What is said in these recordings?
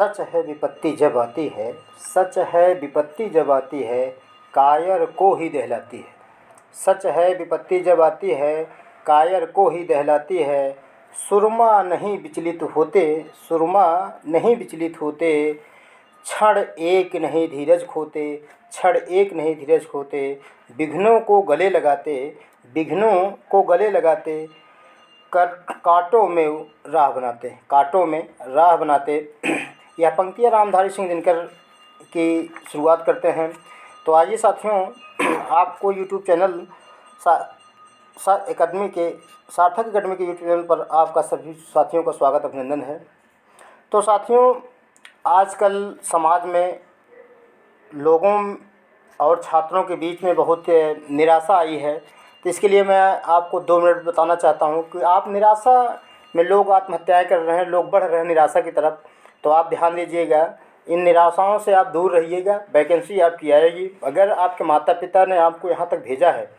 सच है विपत्ति जब आती है, सच है विपत्ति जब आती है, कायर को ही दहलाती है। सच है विपत्ति जब आती है, कायर को ही दहलाती है। सुरमा नहीं विचलित होते, सुरमा नहीं विचलित होते, क्षण एक नहीं धीरज खोते, क्षण एक नहीं धीरज खोते। विघ्नों को गले लगाते, विघ्नों को गले लगाते, कर कांटों में राह बनाते, कांटों में राह बनाते। यह पंक्तियाँ रामधारी सिंह दिनकर की शुरुआत करते हैं। तो आइए साथियों, आपको यूट्यूब चैनल अकादमी के सार्थक अकादमी के यूट्यूब चैनल पर आपका सभी साथियों का स्वागत अभिनंदन है। तो साथियों, आजकल समाज में लोगों और छात्रों के बीच में बहुत निराशा आई है। तो इसके लिए मैं आपको 2 मिनट बताना चाहता हूँ कि आप निराशा में लोग आत्महत्याएं कर रहे हैं, लोग बढ़ रहे हैं निराशा की तरफ। तो आप ध्यान दीजिएगा, इन निराशाओं से आप दूर रहिएगा। वैकेंसी आपकी आएगी। अगर आपके माता पिता ने आपको यहाँ तक भेजा है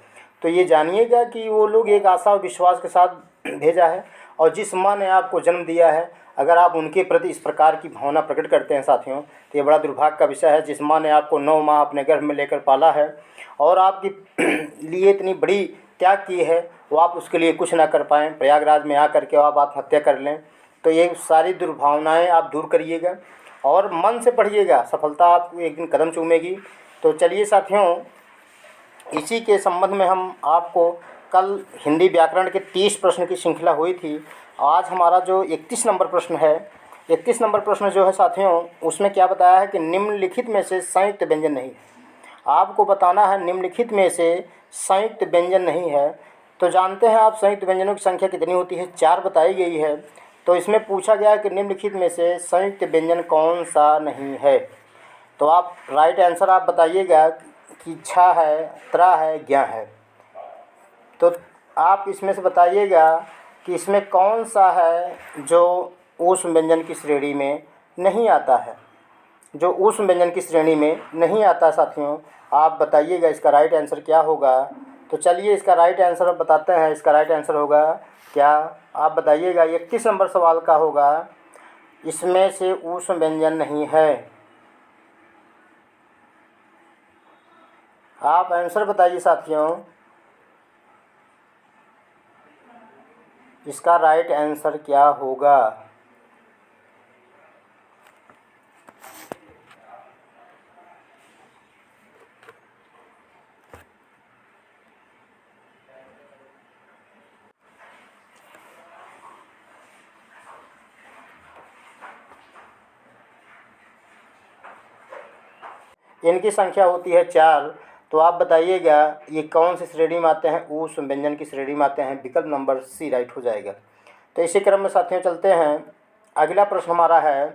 तो ये जानिएगा कि वो लोग एक आशा और विश्वास के साथ भेजा है। और जिस माँ ने आपको जन्म दिया है, अगर आप उनके प्रति इस प्रकार की भावना प्रकट करते हैं साथियों, तो ये बड़ा दुर्भाग्य का विषय है। जिस माँ ने आपको 9 माह अपने गर्भ में लेकर पाला है और आपके लिए इतनी बड़ी त्याग की है, वो आप उसके लिए कुछ ना कर पाएँ, प्रयागराज में आकर के आप आत्महत्या कर लें। तो ये सारी दुर्भावनाएं आप दूर करिएगा और मन से पढ़िएगा, सफलता आपको एक दिन कदम चूमेगी। तो चलिए साथियों, इसी के संबंध में हम आपको कल हिंदी व्याकरण के 30 प्रश्न की श्रृंखला हुई थी। आज हमारा जो 31 नंबर प्रश्न है, 31 नंबर प्रश्न जो है साथियों, उसमें क्या बताया है कि निम्नलिखित में से संयुक्त व्यंजन नहीं है। आपको बताना है निम्नलिखित में से संयुक्त व्यंजन नहीं है। तो जानते हैं आप संयुक्त व्यंजनों की संख्या कितनी होती है? 4 बताई गई है। तो इसमें पूछा गया है कि निम्नलिखित में से संयुक्त व्यंजन कौन सा नहीं है। तो आप राइट आंसर आप बताइएगा कि छा है, त्रा है, ज्ञा है। तो आप इसमें से बताइएगा कि इसमें कौन सा है जो ऊष्म व्यंजन की श्रेणी में नहीं आता है, जो ऊष्म व्यंजन की श्रेणी में नहीं आता। साथियों, आप बताइएगा इसका राइट आंसर क्या होगा। तो चलिए इसका राइट आंसर बताते हैं। इसका राइट आंसर होगा क्या, आप बताइएगा। 31 नंबर सवाल का होगा, इसमें से ऊष्म व्यंजन नहीं है। आप आंसर बताइए साथियों, इसका राइट आंसर क्या होगा। इनकी संख्या होती है 4। तो आप बताइएगा ये कौन सी श्रेणी में आते हैं? ऊष्म व्यंजन की श्रेणी में आते हैं। विकल्प नंबर सी राइट हो जाएगा। तो इसी क्रम में साथियों चलते हैं। अगला प्रश्न हमारा है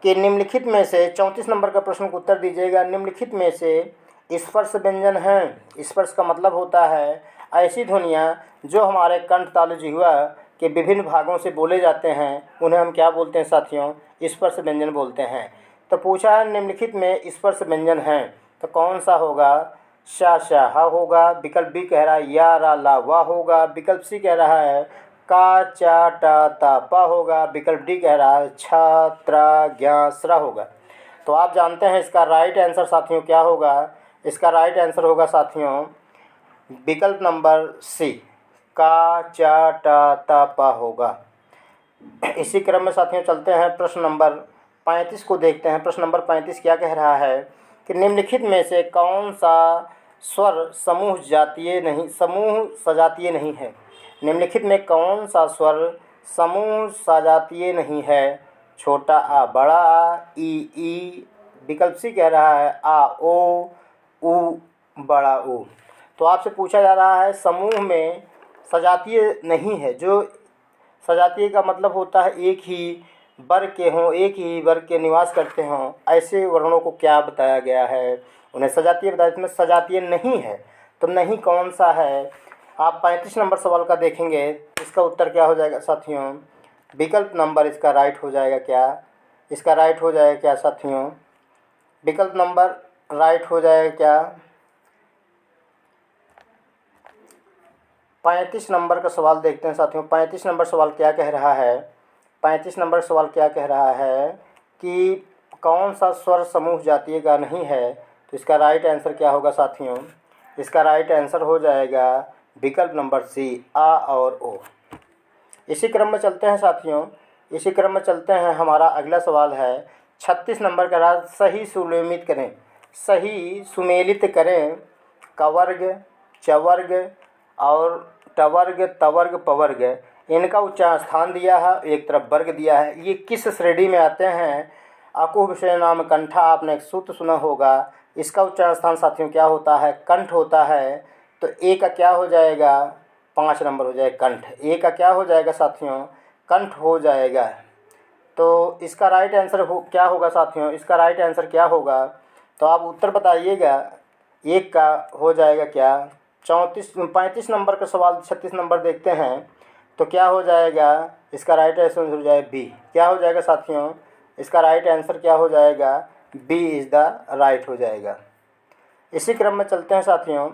कि निम्नलिखित में से 34 नंबर का प्रश्न को उत्तर दीजिएगा। निम्नलिखित में से स्पर्श व्यंजन हैं। स्पर्श का मतलब होता है ऐसी ध्वनियाँ जो हमारे कंठ तालु जिह्वा के विभिन्न भागों से बोले जाते हैं, उन्हें हम क्या बोलते हैं साथियों? स्पर्श व्यंजन बोलते हैं। तो पूछा है निम्नलिखित में स्पर्श व्यंजन हैं, तो कौन सा होगा? शा शा हा होगा, विकल्प बी कह रहा है या रा ला वाह होगा, विकल्प सी कह रहा है का चा टा ता पा होगा, विकल्प डी कह रहा है छा त्रा ज्ञा स्रा होगा। तो आप जानते हैं इसका राइट आंसर साथियों क्या होगा। इसका राइट आंसर होगा साथियों विकल्प नंबर सी, का चा टा ता पा होगा। इसी क्रम में साथियों चलते हैं, प्रश्न नंबर 35 को देखते हैं। प्रश्न नंबर 35 क्या कह रहा है कि निम्नलिखित में से कौन सा स्वर समूह सजातीय नहीं है। निम्नलिखित में कौन सा स्वर समूह सजातीय नहीं है? छोटा आ, बड़ा आ, ई, विकल्प सी कह रहा है आ ओ, उ, बड़ा उ। तो आपसे पूछा जा रहा है समूह में सजातीय नहीं है। जो सजातीय का मतलब होता है एक ही वर्ग के हों, एक ही वर्ग के निवास करते हों, ऐसे वर्णों को क्या बताया गया है? उन्हें सजातीय बताया। इसमें सजातीय नहीं है, तो नहीं कौन सा है? आप 35 नंबर सवाल का देखेंगे, इसका उत्तर क्या हो जाएगा साथियों? विकल्प नंबर इसका राइट हो जाएगा क्या? इसका राइट हो जाएगा क्या साथियों? विकल्प नंबर राइट हो जाएगा क्या? 35 नंबर का सवाल देखते हैं साथियों। 35 नंबर सवाल क्या कह रहा है? 35 नंबर सवाल क्या कह रहा है कि कौन सा स्वर समूह जातीय का नहीं है। तो इसका राइट आंसर क्या होगा साथियों? इसका राइट आंसर हो जाएगा विकल्प नंबर सी, आ और ओ। इसी क्रम में चलते हैं साथियों, इसी क्रम में चलते हैं। हमारा अगला सवाल है 36 नंबर का राज सही सुमेलित करें, सही सुमेलित करें कवर्ग, चवर्ग और टवर्ग, तवर्ग, पवर्ग, इनका उच्चारण स्थान दिया है, एक तरफ वर्ग दिया है। ये किस श्रेणी में आते हैं? अकुह विषय नाम कंठा, आपने एक सूत्र सुना होगा। इसका उच्चारण स्थान साथियों क्या होता है? कंठ होता है। तो ए का क्या हो जाएगा? 5 नंबर हो जाएगा कंठ। ए का क्या हो जाएगा साथियों? कंठ हो जाएगा। तो इसका राइट आंसर क्या होगा साथियों? इसका राइट आंसर क्या होगा? तो आप उत्तर बताइएगा। एक का हो जाएगा क्या? 35 नंबर का सवाल 36 नंबर देखते हैं तो क्या हो जाएगा? इसका राइट आंसर हो जाएगा बी। क्या हो जाएगा साथियों? इसका राइट आंसर क्या हो जाएगा? बी इज़ द राइट हो जाएगा। इसी क्रम में चलते हैं साथियों,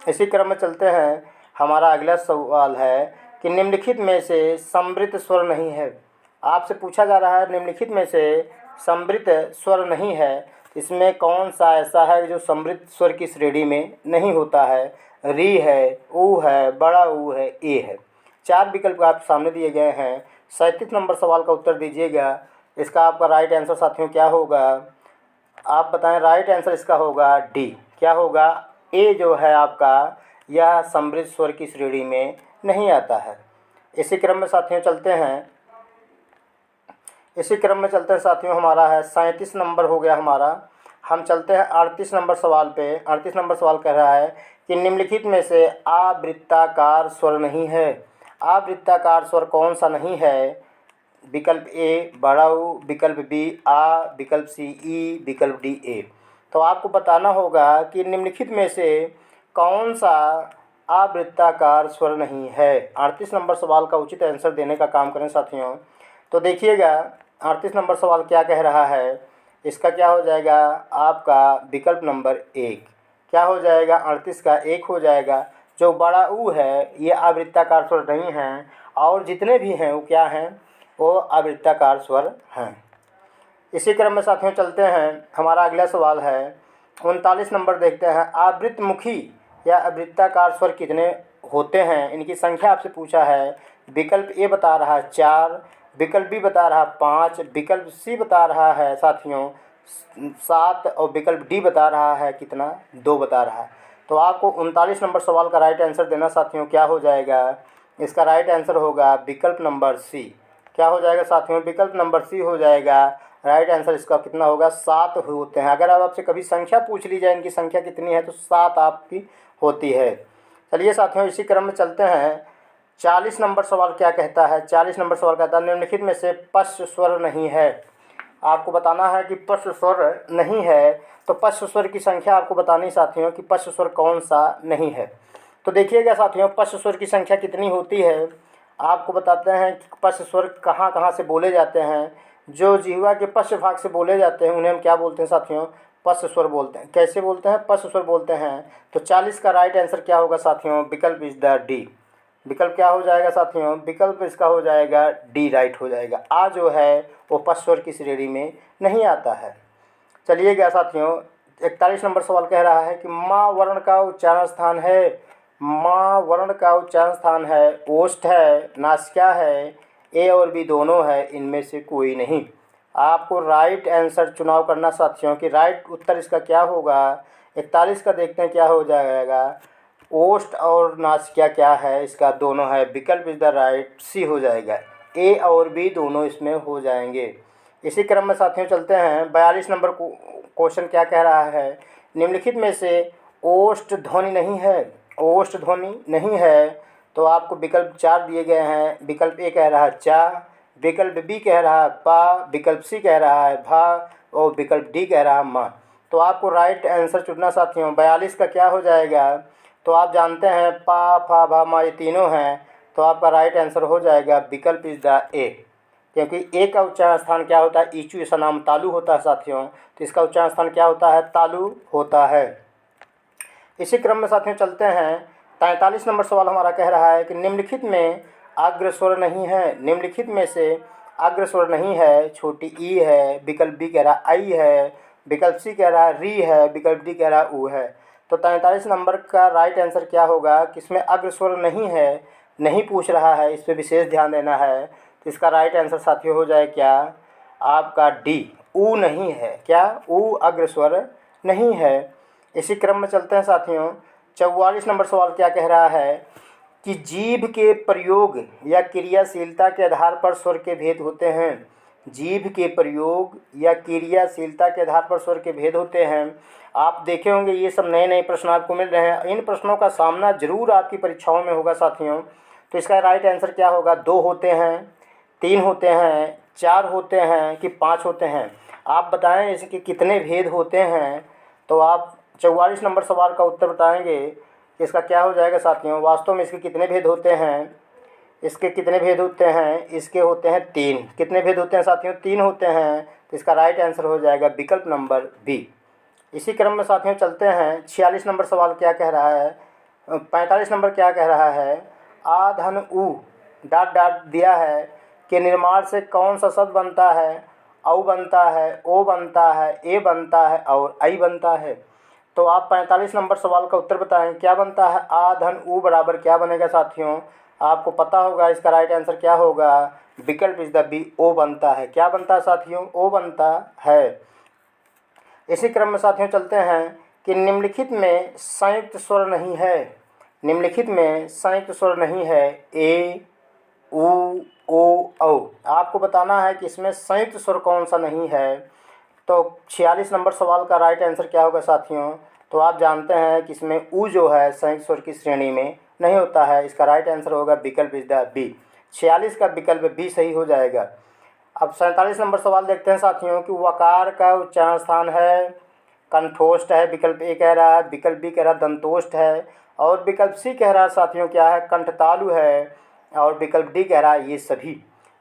इसी क्रम में चलते हैं। हमारा अगला सवाल है कि निम्नलिखित में से समृद्ध स्वर नहीं है। आपसे पूछा जा रहा है निम्नलिखित में से समृद्ध स्वर नहीं है, इसमें कौन सा ऐसा है जो समृद्ध स्वर की श्रेणी में नहीं होता है? री है, ऊ है, बड़ा ऊ है, ए है। 4 विकल्प आप सामने दिए गए हैं। 37 नंबर सवाल का उत्तर दीजिएगा। इसका आपका राइट आंसर साथियों क्या होगा? आप बताएं। राइट आंसर इसका होगा डी। क्या होगा? ए जो है आपका, यह समृद्ध स्वर की श्रेणी में नहीं आता है। इसी क्रम में साथियों चलते हैं, इसी क्रम में चलते हैं साथियों। हमारा है 37 नंबर हो गया हमारा। हम चलते हैं 38 नंबर सवाल पे। 38 नंबर सवाल कह रहा है कि निम्नलिखित में से आवृत्ताकार स्वर नहीं है। आवृत्ताकार स्वर कौन सा नहीं है? विकल्प ए बड़ा ऊ, विकल्प बी आ, विकल्प सी ई, विकल्प डी ए। तो आपको बताना होगा कि निम्नलिखित में से कौन सा आवृत्ताकार स्वर नहीं है। 38 नंबर सवाल का उचित आंसर देने का काम करें साथियों। तो देखिएगा 38 नंबर सवाल क्या कह रहा है। इसका क्या हो जाएगा? आपका विकल्प नंबर 1 क्या हो जाएगा? 38 का 1 हो जाएगा। जो बड़ा ऊ है ये आवृत्ताकार स्वर नहीं हैं, और जितने भी हैं वो क्या हैं? वो आवृत्ताकार स्वर हैं। इसी क्रम में साथियों चलते हैं। हमारा अगला सवाल है 39 नंबर देखते हैं। आवृत्तमुखी या आवृत्ताकार स्वर कितने होते हैं? इनकी संख्या आपसे पूछा है। विकल्प ए बता रहा है 4, विकल्प बी बता रहा है 5, विकल्प सी बता रहा है साथियों 7 और विकल्प डी बता रहा है कितना? 2 बता रहा है। तो आपको 39 नंबर सवाल का राइट आंसर देना साथियों क्या हो जाएगा? इसका राइट आंसर होगा विकल्प नंबर सी। क्या हो जाएगा साथियों? विकल्प नंबर सी हो जाएगा। राइट आंसर इसका कितना होगा? 7 होते हैं। अगर आप आपसे कभी संख्या पूछ ली जाए इनकी संख्या कितनी है तो 7 आपकी होती है। चलिए साथियों इसी क्रम में चलते हैं। 40 नंबर सवाल क्या कहता है? 40 नंबर सवाल कहता है निम्नलिखित में से पश्च स्वर नहीं है। आपको बताना है कि पश्च स्वर नहीं है। तो पश्च स्वर की संख्या आपको बतानी साथियों कि पश्च स्वर कौन सा नहीं है। तो देखिएगा साथियों पश्च स्वर की संख्या कितनी होती है। आपको बताते हैं कि पश्च स्वर कहाँ कहाँ से बोले जाते हैं। जो जिह्वा के पश्च भाग से बोले जाते हैं उन्हें हम क्या बोलते हैं साथियों? पश्च स्वर बोलते हैं। कैसे बोलते हैं? पश्च स्वर बोलते हैं। तो 40 का राइट आंसर क्या होगा साथियों? विकल्प इज द डी। विकल्प क्या हो जाएगा साथियों? विकल्प इसका हो जाएगा डी राइट हो जाएगा। आ जो है वो पश्च स्वर की श्रेणी में नहीं आता है। चलिएगा साथियों 41 नंबर सवाल कह रहा है कि माँ वर्ण का उच्चारण स्थान है। माँ वर्ण का उच्चारण स्थान है, ओष्ठ है, नासिका है, ए और बी दोनों है, इनमें से कोई नहीं। आपको राइट आंसर चुनाव करना साथियों कि राइट उत्तर इसका क्या होगा। 41 का देखते हैं क्या हो जाएगा। ओष्ठ और नासिका क्या है? इसका दोनों है। विकल्प इज द राइट सी हो जाएगा। ए और बी दोनों इसमें हो जाएंगे। इसी क्रम में साथियों चलते हैं। 42 नंबर क्वेश्चन क्या कह रहा है? निम्नलिखित में से ओष्ठ ध्वनि नहीं है। ओष्ठ ध्वनि नहीं है तो आपको विकल्प 4 दिए गए हैं। विकल्प ए कह रहा है चा, विकल्प बी कह रहा है पा, विकल्प सी कह रहा है भा और विकल्प डी कह रहा है माँ। तो आपको राइट आंसर चुनना साथियों। 42 का क्या हो जाएगा? तो आप जानते हैं पा फा भा मा ये तीनों हैं। तो आपका राइट आंसर हो जाएगा विकल्प इज द ए। क्योंकि ए का उच्चारण स्थान क्या होता है? ईचू ऐसा नाम तालु होता है साथियों। तो इसका उच्चारण स्थान क्या होता है? तालु होता है। इसी क्रम में साथियों चलते हैं। 43 नंबर सवाल हमारा कह रहा है कि निम्नलिखित में अग्र स्वर नहीं है। निम्नलिखित में से अग्र स्वर नहीं है, छोटी ई है। विकल्प बी कह रहा आई है, विकल्प सी कह रहा री है, विकल्प डी कह रहा ऊ है। तो 43 नंबर का राइट आंसर क्या होगा, किसमें अग्र स्वर नहीं है, नहीं पूछ रहा है, इस पर विशेष ध्यान देना है। तो इसका राइट आंसर साथियों हो जाए क्या, आपका डी, ऊ नहीं है। क्या, ऊ अग्र स्वर नहीं है। इसी क्रम में चलते हैं साथियों। 44 नंबर सवाल क्या कह रहा है कि जीभ के प्रयोग या क्रियाशीलता के आधार पर स्वर के भेद होते हैं। जीभ के प्रयोग या क्रियाशीलता के आधार पर स्वर के भेद होते हैं। आप देखे होंगे ये सब नए नए प्रश्न आपको मिल रहे हैं। इन प्रश्नों का सामना जरूर आपकी परीक्षाओं में होगा साथियों। तो इसका राइट आंसर क्या होगा, 2 होते हैं, 3 होते हैं, 4 होते हैं कि 5 होते हैं। आप बताएं इसके कितने भेद होते हैं। तो आप 44 नंबर सवाल का उत्तर बताएंगे कि इसका क्या हो जाएगा साथियों। वास्तव में इसके कितने भेद होते हैं, इसके कितने भेद होते हैं, इसके होते हैं 3। कितने भेद होते हैं साथियों, 3 होते हैं। तो इसका राइट आंसर हो जाएगा विकल्प नंबर बी। इसी क्रम में साथियों चलते हैं। 46 नंबर सवाल क्या कह रहा है, 45 नंबर क्या कह रहा है, आ धन ऊ डॉट डॉट दिया है के निर्माण से कौन सा शब्द बनता है। औ बनता है, ओ बनता है, ए बनता है और आई बनता है। तो आप 45 नंबर सवाल का उत्तर बताएं, क्या बनता है। आ धन ऊ बराबर क्या बनेगा साथियों, आपको पता होगा। इसका राइट आंसर क्या होगा, विकल्प इज द बी, ओ बनता है। क्या बनता है साथियों, ओ बनता है। इसी क्रम में साथियों चलते हैं कि निम्नलिखित में संयुक्त स्वर नहीं है। निम्नलिखित में संयुक्त स्वर नहीं है, ए, ऊ, ओ, औ। आपको बताना है कि इसमें संयुक्त स्वर कौन सा नहीं है। तो 46 नंबर सवाल का राइट आंसर क्या होगा साथियों। तो आप जानते हैं कि इसमें ऊ जो है संयुक्त स्वर की श्रेणी में नहीं होता है। इसका राइट आंसर होगा विकल्प इज द बी। 46 का विकल्प बी सही हो जाएगा। अब 47 नंबर सवाल देखते हैं साथियों कि वकार का उच्चारण स्थान है, कंठोष्ठ है, विकल्प ए कह रहा है, विकल्प बी कह रहा है दंतोष्ठ है और विकल्प सी कह रहा है साथियों क्या है, कंठतालु है और विकल्प डी कह रहा है ये सभी।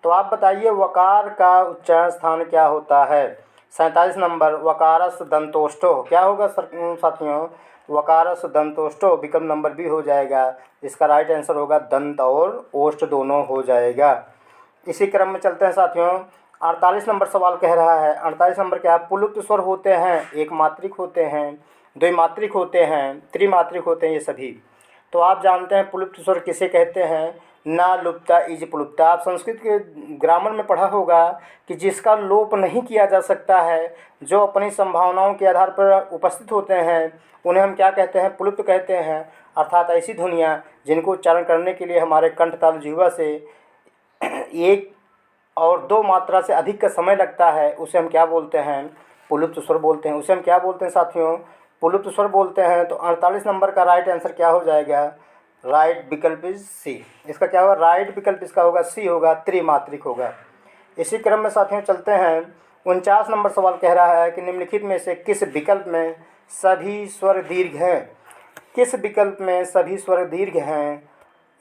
तो आप बताइए वकार का उच्चारण स्थान क्या होता है। 47 नंबर वकारस दंतोष्ठो क्या होगा साथियों, वकारस दंतोष्ठो, विकल्प नंबर बी हो जाएगा। इसका राइट आंसर होगा दंत और ओष्ठ दोनों हो जाएगा। इसी क्रम में चलते हैं साथियों। 48 नंबर सवाल कह रहा है, 48 नंबर क्या है, पुलुत्व स्वर होते हैं, एक मात्रिक होते हैं, द्विमात्रिक होते हैं, त्रिमात्रिक होते हैं ये सभी। तो आप जानते हैं पुलुत्व स्वर किसे कहते हैं, ना लुप्ता इज पुलुप्ता। आप संस्कृत के ग्रामर में पढ़ा होगा कि जिसका लोप नहीं किया जा सकता है, जो अपनी संभावनाओं के आधार पर उपस्थित होते हैं, उन्हें हम क्या कहते हैं, पुलुप्त कहते हैं। अर्थात ऐसी ध्वनियाँ जिनको उच्चारण करने के लिए हमारे कंठतालु जिह्वा से 1 और 2 मात्रा से अधिक का समय लगता है, उसे हम क्या बोलते हैं, पुलुप्त स्वर बोलते हैं। उसे हम क्या बोलते हैं साथियों, पुलुप्त स्वर बोलते हैं। तो 48 नंबर का राइट आंसर क्या हो जाएगा, राइट विकल्प इज सी। इसका क्या होगा, राइट विकल्प इसका होगा सी होगा, त्रिमात्रिक होगा। इसी क्रम में साथियों चलते हैं। 49 नंबर सवाल कह रहा है कि निम्नलिखित में से किस विकल्प में सभी स्वर दीर्घ हैं। किस विकल्प में सभी स्वर दीर्घ हैं।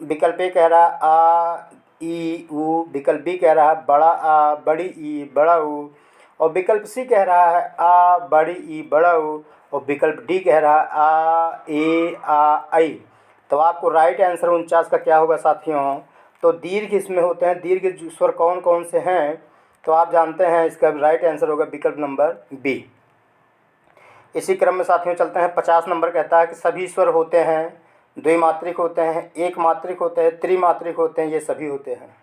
विकल्प ए कह रहा आ, ई, ऊ, विकल्प बी कह रहा है बड़ा आ, बड़ी ई, बड़ा ऊ और विकल्प सी कह रहा है आ, बड़ी ई, बड़ा ऊ और विकल्प डी कह रहा है आ, ए, आ, आई। तो आपको राइट आंसर 49 का क्या होगा साथियों, तो दीर्घ इसमें होते हैं। दीर्घ स्वर कौन कौन से हैं, तो आप जानते हैं इसका राइट आंसर होगा विकल्प नंबर बी। इसी क्रम में साथियों चलते हैं। 50 नंबर कहता है कि सभी स्वर होते हैं, द्विमात्रिक होते हैं, एक मात्रिक होते हैं, त्रिमात्रिक होते हैं, ये सभी होते हैं।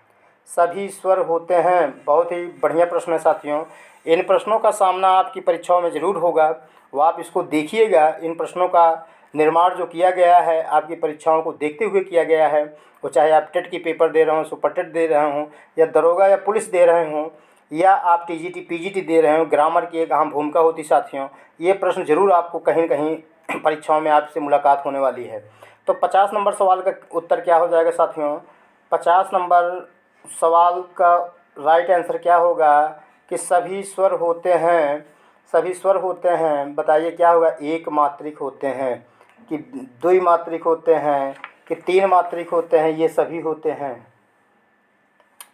सभी स्वर होते हैं, बहुत ही बढ़िया प्रश्न है साथियों। इन प्रश्नों का सामना आपकी परीक्षाओं में ज़रूर होगा, वो आप इसको देखिएगा। इन प्रश्नों का निर्माण जो किया गया है आपकी परीक्षाओं को देखते हुए किया गया है, वो चाहे आप टेट की पेपर दे रहे हों, सुपर टेट दे रहे हों या दरोगा या पुलिस दे रहे हों या आप टीजीटी पीजीटी दे रहे हों, ग्रामर की एक अहम भूमिका होती साथियों। ये प्रश्न जरूर आपको कहीं न कहीं परीक्षाओं में आपसे मुलाकात होने वाली है। तो 50 नंबर सवाल का उत्तर क्या हो जाएगा साथियों, 50 नंबर सवाल का राइट आंसर क्या होगा कि सभी स्वर होते हैं। सभी स्वर होते हैं, बताइए क्या होगा, एक मात्रिक होते हैं कि द्विमात्रिक होते हैं कि 3 मात्रिक होते हैं, ये सभी होते हैं।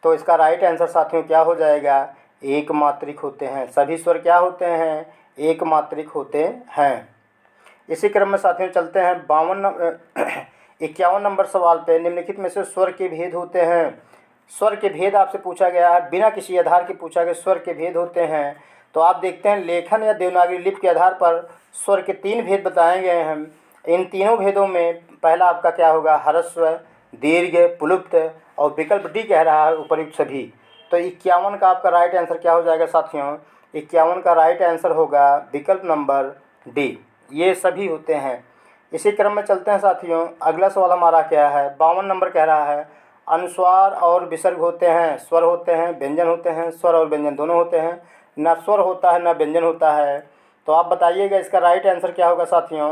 तो इसका राइट आंसर साथियों क्या हो जाएगा, एक मात्रिक होते हैं। सभी स्वर क्या होते हैं, एक मात्रिक होते हैं। इसी क्रम में साथियों चलते हैं 51 नंबर सवाल पे। निम्नलिखित में से स्वर के भेद होते हैं। स्वर के भेद आपसे पूछा गया है, बिना किसी आधार के पूछा गया स्वर के भेद होते हैं। तो आप देखते हैं लेखन या देवनागरी लिपि के आधार पर स्वर के 3 भेद बताए गए हैं। इन तीनों भेदों में पहला आपका क्या होगा, ह्रस्व, दीर्घ, प्लुप्त और विकल्प डी कह रहा है उपर्युक्त सभी। तो 51 का आपका राइट आंसर क्या हो जाएगा साथियों, 51 का राइट आंसर होगा विकल्प नंबर डी, ये सभी होते हैं। इसी क्रम में चलते हैं साथियों, अगला सवाल हमारा क्या है, 52 नंबर कह रहा है अनुस्वार और विसर्ग होते हैं, स्वर होते हैं, व्यंजन होते हैं, स्वर और व्यंजन दोनों होते हैं, न स्वर होता है न व्यंजन होता है। तो आप बताइएगा इसका राइट आंसर क्या होगा साथियों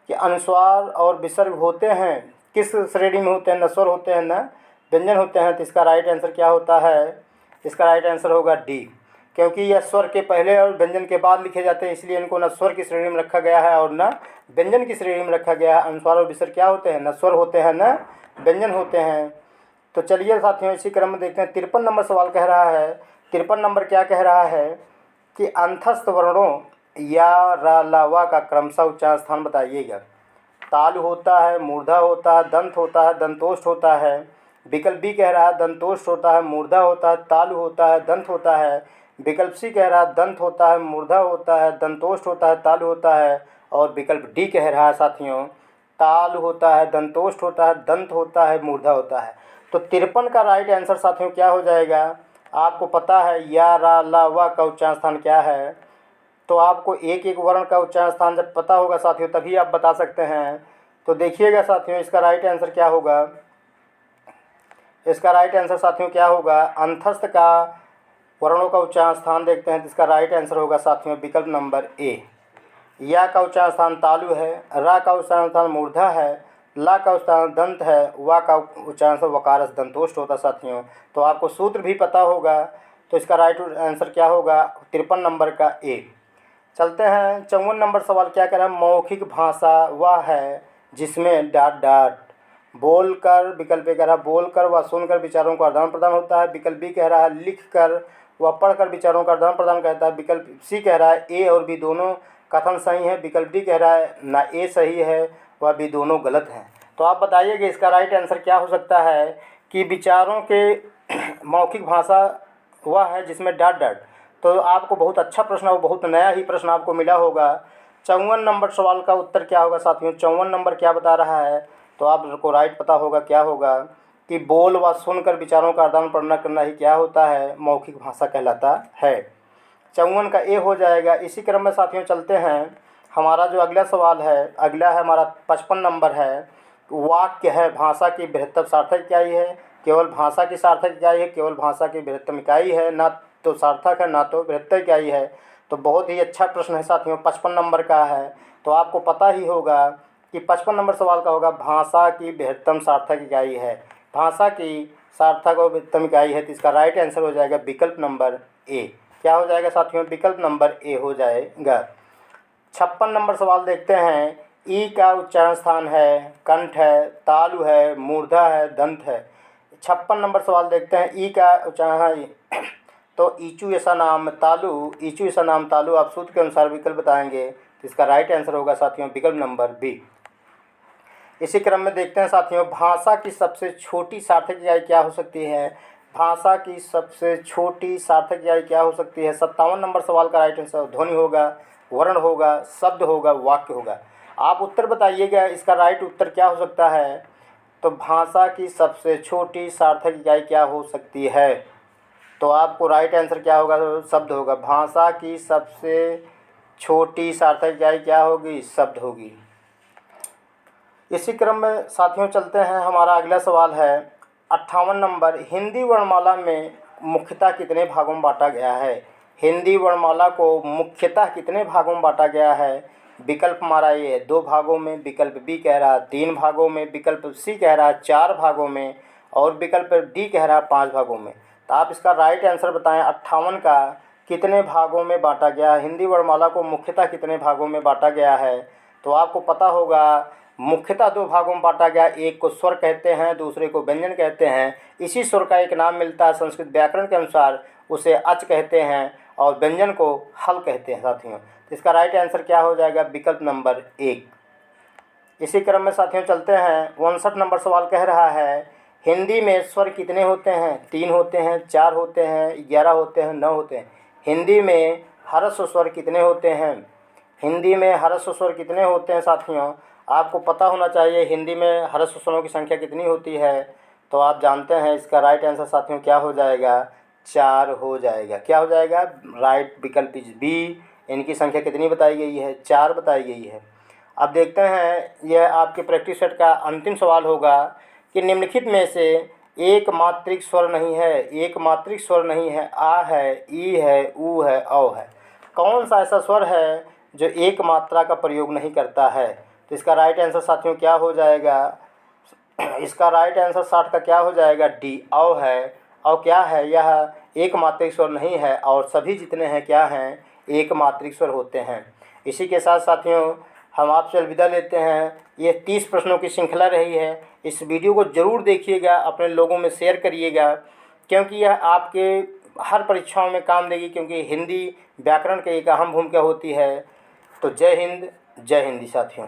कि अनुस्वार और विसर्ग होते हैं, किस श्रेणी में होते हैं, न स्वर होते हैं न व्यंजन होते हैं। तो इसका राइट आंसर क्या होता है, इसका राइट आंसर होगा डी, क्योंकि यह स्वर के पहले और व्यंजन के बाद लिखे जाते हैं, इसलिए इनको न स्वर की श्रेणी में रखा गया है और न व्यंजन की श्रेणी में रखा गया है। अनुस्वार और विसर्ग क्या होते हैं, न स्वर होते हैं न व्यंजन होते हैं। तो चलिए साथियों इसी क्रम में देखते हैं, 53 नंबर सवाल कह रहा है, 53 नंबर क्या कह रहा है कि अंतस्थ वर्णों या रा ला वा का क्रमशः उच्चारण स्थान बताइएगा। तालु होता है, मूर्धा होता है, दंत होता है, दंतोष्ठ होता है। विकल्प बी कह रहा है दंतोष्ठ होता है, मूर्धा होता है, तालु होता है, दंत होता है। विकल्प सी कह रहा है दंत होता है, मूर्धा होता है, दंतोष्ठ होता है, तालु होता है। और विकल्प डी कह रहा है साथियों तालु होता है, दंतोष्ठ होता है, दंत होता है, मूर्धा होता है। तो 53 का राइट आंसर साथियों क्या हो जाएगा, आपको पता है या रा ला वा का उच्चारण स्थान क्या है। तो आपको एक एक वर्ण का उच्चारण स्थान जब पता होगा साथियों तभी आप बता सकते हैं। तो देखिएगा साथियों इसका राइट आंसर क्या होगा, इसका राइट आंसर साथियों क्या होगा, अंतस्थ का वर्णों का उच्चारण स्थान देखते हैं तो इसका राइट आंसर होगा साथियों विकल्प नंबर ए। या का उच्चारण स्थान तालु है, रा का उच्चारण स्थान मूर्धा है, ला का उच्चारण दंत है, वा का उच्चारण स्थान वकारस दंतोष्ठ होता साथियों। तो आपको सूत्र भी पता होगा। तो इसका राइट आंसर क्या होगा 53 नंबर का ए। चलते हैं 54 नंबर सवाल क्या कह रहा है, मौखिक भाषा वह है जिसमें डाट डाट बोलकर, विकल्प ए कह रहा है बोलकर व सुनकर विचारों का आदान प्रदान होता है। विकल्प बी कह रहा है लिखकर व पढ़कर विचारों का आदान प्रदान करता है। विकल्प सी कह रहा है ए और बी दोनों कथन सही है। विकल्प डी कह रहा है ना ए सही है वह बी दोनों गलत हैं। तो आप बताइएगा इसका राइट आंसर क्या हो सकता है कि विचारों के मौखिक भाषा वह है जिसमें डाट डाट। तो आपको बहुत अच्छा प्रश्न और बहुत नया ही प्रश्न आपको मिला होगा। 54 नंबर सवाल का उत्तर क्या होगा साथियों, 54 नंबर क्या बता रहा है, तो आपको राइट पता होगा क्या होगा कि बोल व सुनकर विचारों का आदान प्रदान करना ही क्या होता है, मौखिक भाषा कहलाता है। 54 का ए हो जाएगा। इसी क्रम में साथियों चलते हैं, हमारा जो अगला सवाल है, अगला है हमारा 55 नंबर है, वाक्य है भाषा की बृहत्तम सार्थक इकाई है, केवल भाषा की सार्थक इकाई है, केवल भाषा की बृहत्तम इकाई है, ना तो सार्थक है ना तो बृहत्तम इकाई है। तो बहुत ही अच्छा प्रश्न है साथियों, 55 नंबर का है। तो आपको पता ही होगा कि 55 नंबर सवाल का होगा भाषा की बृहत्तम सार्थक इकाई है, भाषा की सार्थक और बृहत्तम इकाई है। तो इसका राइट आंसर हो जाएगा विकल्प नंबर ए। क्या हो जाएगा साथियों, विकल्प नंबर ए हो जाएगा। 56 नंबर सवाल देखते हैं, ई का उच्चारण स्थान है, कंठ है, तालु है, मूर्धा है, दंत है। 56 नंबर सवाल देखते हैं, ई का उच्चारण है तो ईचू ऐसा नाम तालु, ईचू ऐसा नाम तालु आप सूत्र के अनुसार विकल्प बताएंगे। तो इसका राइट आंसर होगा साथियों विकल्प नंबर बी। इसी क्रम में देखते हैं साथियों, भाषा की सबसे छोटी सार्थक इकाई क्या हो सकती है, भाषा की सबसे छोटी सार्थक इकाई क्या हो सकती है। 57 नंबर सवाल का राइट आंसर ध्वनि होगा, वर्ण होगा, शब्द होगा, वाक्य होगा। आप उत्तर बताइएगा इसका राइट उत्तर क्या हो सकता है। तो भाषा की सबसे छोटी सार्थक इकाई क्या हो सकती है, तो आपको राइट आंसर क्या होगा, शब्द होगा। भाषा की सबसे छोटी सार्थक इकाई क्या होगी, शब्द होगी। इसी क्रम में साथियों चलते हैं, हमारा अगला सवाल है 58 नंबर, हिंदी वर्णमाला में मुख्यतः कितने भागों में बांटा गया है। हिंदी वर्णमाला को मुख्यतः कितने भागों में बांटा गया है। विकल्प हमारा ये है 2 भागों में, विकल्प बी कह रहा है 3 भागों में, विकल्प सी कह रहा है 4 भागों में और विकल्प डी कह रहा है 5 भागों में। तो आप इसका राइट आंसर बताएं, 58 का कितने भागों में बांटा गया है, हिंदी वर्णमाला को मुख्यतः कितने भागों में बांटा गया है। तो आपको पता होगा मुख्यतः 2 भागों में बांटा गया, एक को स्वर कहते हैं, दूसरे को व्यंजन कहते हैं। इसी स्वर का एक नाम मिलता है संस्कृत व्याकरण के अनुसार, उसे अच कहते हैं और व्यंजन को हल कहते हैं साथियों। तो इसका राइट आंसर क्या हो जाएगा, विकल्प नंबर 1। इसी क्रम में साथियों चलते हैं, 59 नंबर सवाल कह रहा है, हिंदी में स्वर कितने होते हैं? 3 होते हैं, 4 होते हैं, 11 होते हैं, 9 होते हैं। हिंदी में ह्रस्व स्वर कितने होते हैं? हिंदी में ह्रस्व स्वर कितने होते हैं साथियों? आपको पता होना चाहिए हिंदी में ह्रस्व स्वरों की संख्या कितनी होती है। तो आप जानते हैं इसका राइट आंसर साथियों क्या हो जाएगा? 4 हो जाएगा। क्या हो जाएगा? राइट विकल्प इज बी। इनकी संख्या कितनी बताई गई है? 4 बताई गई है। अब देखते हैं यह आपके प्रैक्टिस सेट का अंतिम सवाल होगा कि निम्नलिखित में से एक मात्रिक स्वर नहीं है, एक मात्रिक स्वर नहीं है, आ है, ई है, ऊ है, औ है। कौन सा ऐसा स्वर है जो एक मात्रा का प्रयोग नहीं करता है? तो इसका राइट आंसर साथियों क्या हो जाएगा? इसका राइट आंसर 60 का क्या हो जाएगा? डी, औ है। औ क्या है? यह एक मात्रिक स्वर नहीं है और सभी जितने हैं क्या हैं? एक मात्रिक स्वर होते हैं। इसी के साथ साथियों हम आपसे अलविदा लेते हैं। ये 30 प्रश्नों की श्रृंखला रही है। इस वीडियो को ज़रूर देखिएगा, अपने लोगों में शेयर करिएगा, क्योंकि यह आपके हर परीक्षाओं में काम देगी, क्योंकि हिंदी व्याकरण की एक अहम भूमिका होती है। तो जय हिंद, जय हिंदी साथियों।